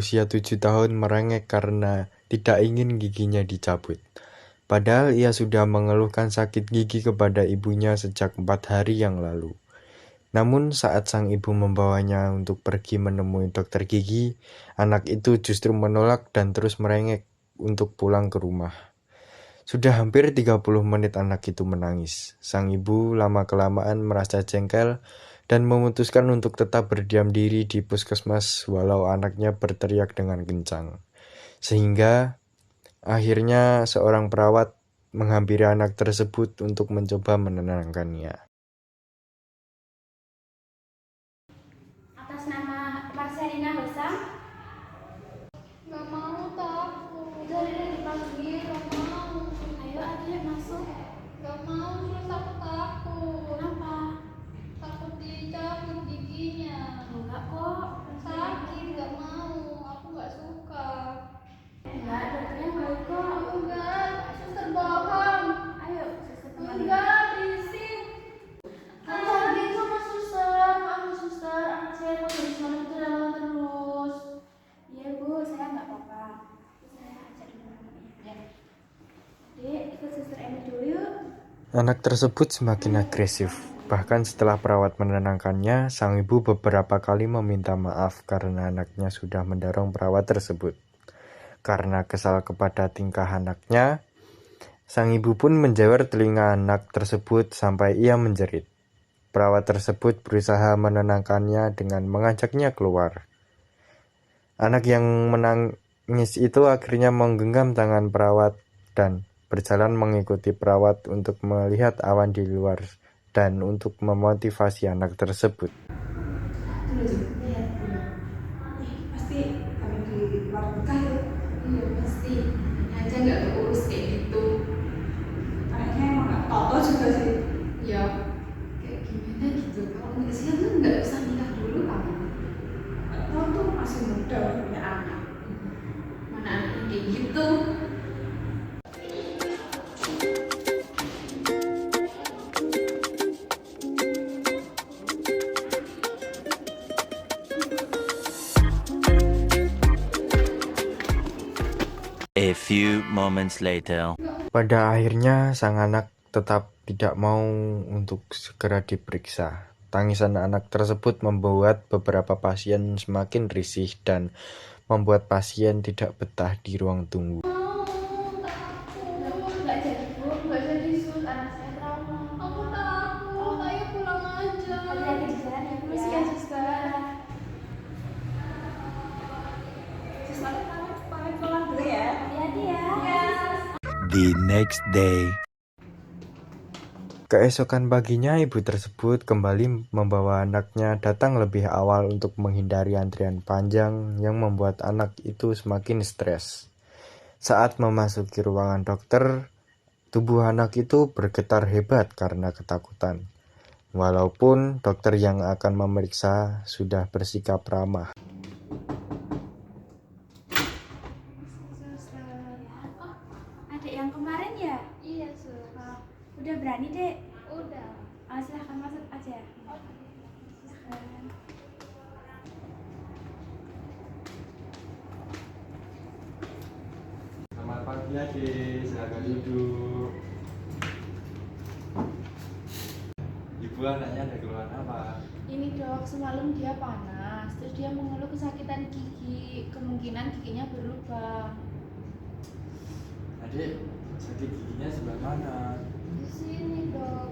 berusia 7 tahun merengek karena tidak ingin giginya dicabut. Padahal ia sudah mengeluhkan sakit gigi kepada ibunya sejak 4 hari yang lalu. Namun saat sang ibu membawanya untuk pergi menemui dokter gigi, anak itu justru menolak dan terus merengek untuk pulang ke rumah. Sudah hampir 30 menit anak itu menangis. Sang ibu lama-kelamaan merasa jengkel dan memutuskan untuk tetap berdiam diri di puskesmas walau anaknya berteriak dengan kencang. Sehingga akhirnya seorang perawat menghampiri anak tersebut untuk mencoba menenangkannya. Atas nama Marcelina Hosam. Gak mau, takut. Udah dipanggil. Gak mau. Ayo adek masuk. Gak mau, terus aku takut. Kenapa? Takut dicabut giginya. Enggak kok. Sakit, gak mau. Aku gak suka. Enggak, dokternya baik kok. Enggak, suster bohong. Ayo, suster teman. Enggak, berisik. Jangan gitu sama suster. Maaf suster, anak saya mau dari semalam itu dalam terus. Iya bu, saya nggak apa-apa. Saya ajak dulu ya. Dek, ikut suster Emi dulu yuk. Anak tersebut semakin agresif. Bahkan setelah perawat menenangkannya, sang ibu beberapa kali meminta maaf karena anaknya sudah mendorong perawat tersebut. Karena kesal kepada tingkah anaknya, sang ibu pun menjewer telinga anak tersebut sampai ia menjerit. Perawat tersebut berusaha menenangkannya dengan mengajaknya keluar. Anak yang menangis itu akhirnya menggenggam tangan perawat dan berjalan mengikuti perawat untuk melihat awan di luar dan untuk memotivasi anak tersebut. Pasti kami di luar nikah ya. Iya pasti, aja nggak keurus kayak gitu. Kayaknya emang gak toto juga sih. Ya kayak gimana gitu. Kalau nggak siap kan nggak usah nikah dulu kamu. Lo tuh masih muda punya anak. Mana anaknya kayak gitu. A few moments later. Pada akhirnya sang anak tetap tidak mau untuk segera diperiksa. Tangisan anak tersebut membuat beberapa pasien semakin risih dan membuat pasien tidak betah di ruang tunggu. Nggak jadi bu, nggak jadi sus. Anak saya trauma. Aku takut. Ayo pulang aja. Hati-hati di jalan ya bu Terus ya, suster. Suster pamit pulang dulu ya. Hati-hati ya. The next day. Keesokan paginya ibu tersebut kembali membawa anaknya datang lebih awal untuk menghindari antrian panjang yang membuat anak itu semakin stres. Saat memasuki ruangan dokter, tubuh anak itu bergetar hebat karena ketakutan. Walaupun dokter yang akan memeriksa sudah bersikap ramah. Suster. Oh, adik yang kemarin ya? Iya, sus. Udah berani dek? Udah. Silahkan masuk aja. Selamat pagi adik, silakan duduk. Ibu anaknya ada keluhan apa? Ini dok, semalam dia panas, terus dia mengeluh kesakitan gigi, kemungkinan giginya berlubang. Adik, sakit giginya sebelah mana? Di sini, dok.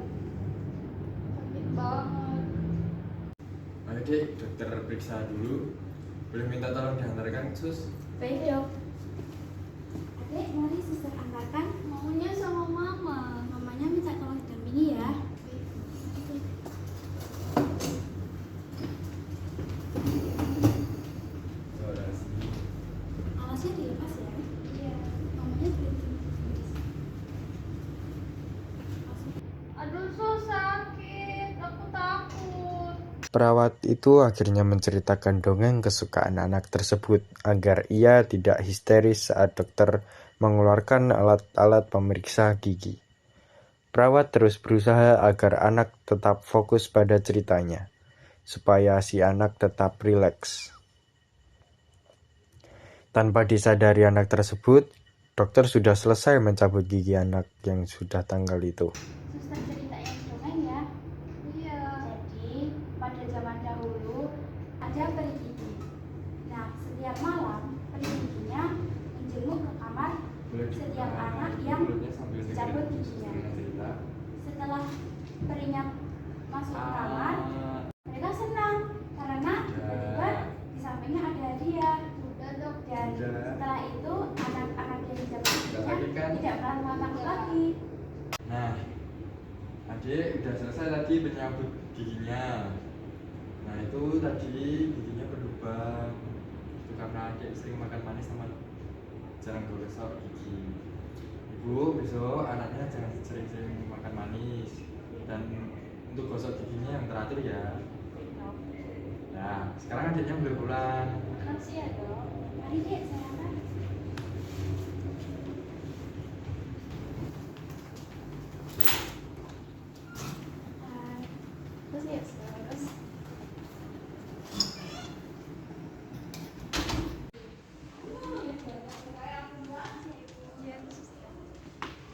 Sakit banget. Ayo dek, dokter periksa dulu. Boleh minta tolong diantarkan sus? Baik dok. Adik, mari suster antarkan. Maunya sama mama. Mamanya minta tolong didampingi ya. Alasnya dilepas ya. Iya. Mamanya boleh Aduh, sus, sakit. Aku takut. Perawat itu akhirnya menceritakan dongeng kesukaan anak tersebut agar ia tidak histeris saat dokter mengeluarkan alat-alat pemeriksa gigi. Perawat terus berusaha agar anak tetap fokus pada ceritanya, supaya si anak tetap rileks. Tanpa disadari anak tersebut, dokter sudah selesai mencabut gigi anak yang sudah tanggal itu. Suster ceritain dongeng ya. Iya. Jadi pada zaman dahulu ada peri gigi. Nah, setiap malam peri giginya menjenguk ke kamar setiap anak yang dicabut giginya. Setelah perinya masuk ke kamar, mereka senang karena tiba-tiba di sampingnya ada hadiah. Udah dok. Dan setelah itu anak-anak yang dicabut giginya tidak pernah takut lagi. Nah, adik udah selesai tadi menyambut giginya. Nah itu tadi giginya berlubang. Itu karena adik sering makan manis sama jarang gosok gigi. Ibu besok anaknya jangan sering-sering makan manis dan untuk gosok giginya yang teratur ya. Nah sekarang adiknya boleh pulang. Makasih ya dok. Mari dek, saya antar. Terus ya, terus.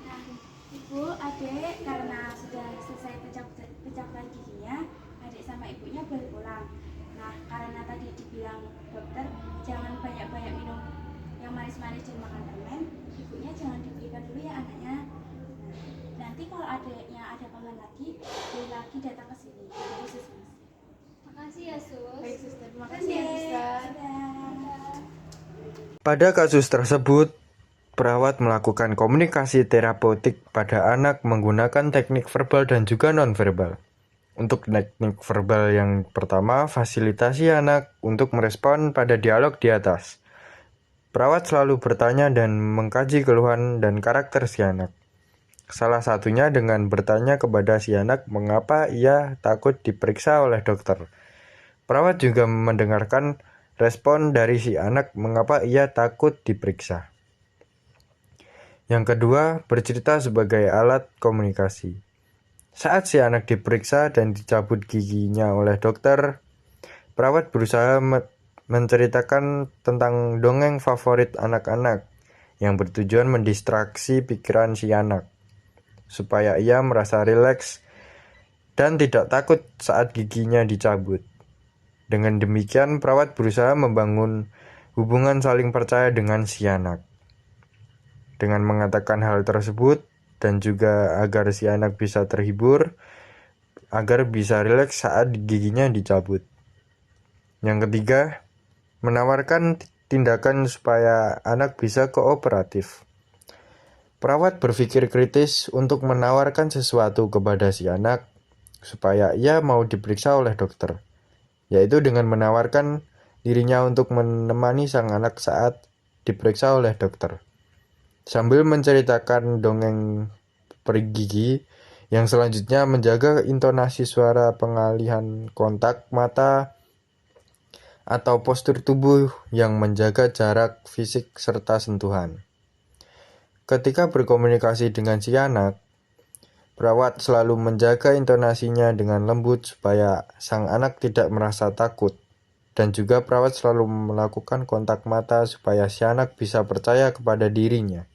Nah, ibu, adik karena sudah selesai pencabutan giginya, adik sama ibunya boleh pulang. Nah, karena tadi dibilang dokter jangan banyak-banyak minum yang manis-manis dan makan permen, ibunya jangan diberikan dulu ya anaknya. Nah, nanti kalau adiknya ada keluhan lagi, boleh lagi datang ke sini. Jadi sus. Makasih ya sus. Baik suster, terima kasih ya suster. Dadah. Pada kasus tersebut, perawat melakukan komunikasi terapeutik pada anak menggunakan teknik verbal dan juga nonverbal. Untuk teknik verbal yang pertama, fasilitasi anak untuk merespon pada dialog di atas. Perawat selalu bertanya dan mengkaji keluhan dan karakter si anak. Salah satunya dengan bertanya kepada si anak mengapa ia takut diperiksa oleh dokter. Perawat juga mendengarkan respon dari si anak mengapa ia takut diperiksa. Yang kedua, bercerita sebagai alat komunikasi. Saat si anak diperiksa dan dicabut giginya oleh dokter, perawat berusaha menceritakan tentang dongeng favorit anak-anak yang bertujuan mendistraksi pikiran si anak, supaya ia merasa rileks dan tidak takut saat giginya dicabut. Dengan demikian, perawat berusaha membangun hubungan saling percaya dengan si anak. Dengan mengatakan hal tersebut, dan juga agar si anak bisa terhibur, agar bisa rileks saat giginya dicabut. Yang ketiga, menawarkan tindakan supaya anak bisa kooperatif. Perawat berpikir kritis untuk menawarkan sesuatu kepada si anak supaya ia mau diperiksa oleh dokter, yaitu dengan menawarkan dirinya untuk menemani sang anak saat diperiksa oleh dokter, sambil menceritakan dongeng peri gigi yang selanjutnya menjaga intonasi suara, pengalihan kontak mata, atau postur tubuh yang menjaga jarak fisik serta sentuhan. Ketika berkomunikasi dengan si anak, perawat selalu menjaga intonasinya dengan lembut supaya sang anak tidak merasa takut, dan juga perawat selalu melakukan kontak mata supaya si anak bisa percaya kepada dirinya.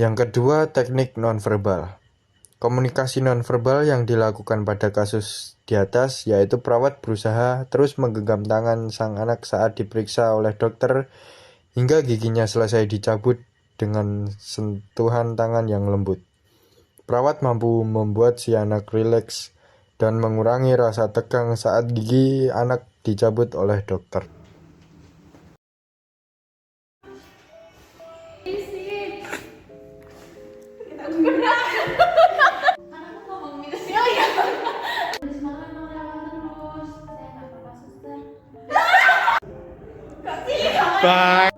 Yang kedua, teknik nonverbal. Komunikasi nonverbal yang dilakukan pada kasus di atas yaitu perawat berusaha terus menggenggam tangan sang anak saat diperiksa oleh dokter hingga giginya selesai dicabut dengan sentuhan tangan yang lembut. Perawat mampu membuat si anak rileks dan mengurangi rasa tegang saat gigi anak dicabut oleh dokter. Dari semalam emang rewel terus. Saya nggak apa-apa suster. Bye.